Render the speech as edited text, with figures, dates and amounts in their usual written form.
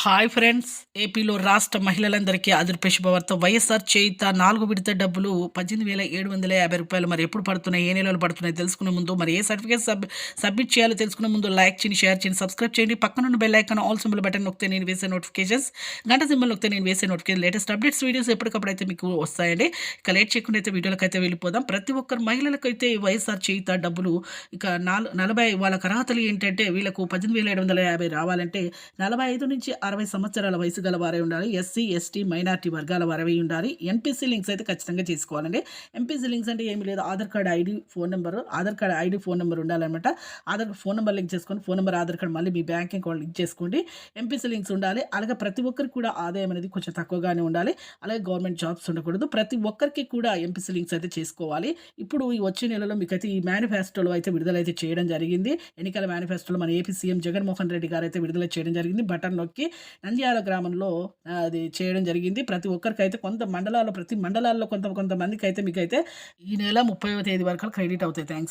Hi friends. ఏపీలో రాష్ట్ర మహిళలందరికీ అదిరిపే శుభవార్త. వైఎస్ఆర్ చేయుత 4 విడత డబ్బులు రూ. 18,750 మరి ఎప్పుడు పడుతున్నాయి? ఏ నెలలో పడుతున్నాయి? తెలుసుకునే ముందు మరి ఏ సర్టిఫికేట్ సబ్మిట్ చేయాలో తెలుసుకునే ముందు లైక్ చేయండి, షేర్ చేయండి, సబ్స్క్రైబ్ చేయండి. పక్కనున్న bell icon all symbol button నొక్కితే నేను వేసే నోటిఫికేషన్స్, గంట సింబల్ నొక్కితే నేను వేసే నోటిఫికేషన్ లేటెస్ట్ అప్డేట్స్ వీడియోస్ ఎప్పటికప్పుడు అయితే మీకు వస్తాయండి. ఇక లేట్ చేయకుండా అయితే వీడియోలకైతే వెళ్ళిపోదాం. ప్రతి ఒక్కరు మహిళలకైతే ఈ వైఎస్ఆర్ చేయుత డబ్బులు ఇక 40 వాళ్ళకి అర్హతలు ఏంటంటే వీళ్ళకు 18,750 రావాలంటే 45-60 సంవత్సరాల వయసు గల వారై ఉండాలి. ఎస్సీ, ఎస్టీ, మైనారిటీ వర్గాల వారై ఉండాలి. ఎంపీసీ లింక్స్ అయితే ఖచ్చితంగా చేసుకోవాలండి. ఎంపీసీ లింక్స్ అంటే ఏమి లేదు, Aadhaar card ID phone number, Aadhaar card ID phone number ఉండాలన్నమాట. ఆధార్ ఫోన్ నెంబర్ లింక్ చేసుకోండి, ఫోన్ నెంబర్ ఆధార్ కార్డ్ మళ్ళీ మీ బ్యాంక్ అకౌంట్ లింక్ చేసుకోండి. ఎంపీసీ లింక్స్ ఉండాలి. అలాగే ప్రతి ఒక్కరికి కూడా ఆదాయం అనేది కొంచెం తక్కువగానే ఉండాలి. అలాగే గవర్నమెంట్ జాబ్స్ ఉండకూడదు. ప్రతి ఒక్కరికి కూడా ఎంపీసీ లింక్స్ అయితే చేసుకోవాలి. ఇప్పుడు ఈ వచ్చే నెలలో మీకైతే ఈ మేనిఫెస్టోలో అయితే విడుదలైతే చేయడం జరిగింది. ఎన్నికల మేనిఫెస్టోలో మన ఏపీ సీఎం జగన్మోహన్ రెడ్డి గారు అయితే విడుదల చేయడం జరిగింది. బటన్ నొక్కి నంద్యాల గ్రామంలో అది చేయడం జరిగింది. ప్రతి ఒక్కరికైతే ప్రతి మండలాల్లో కొంతమందికి అయితే మీకైతే ఈ నెల 30వ తేదీ వరకు క్రెడిట్ అవుతాయి. థ్యాంక్స్.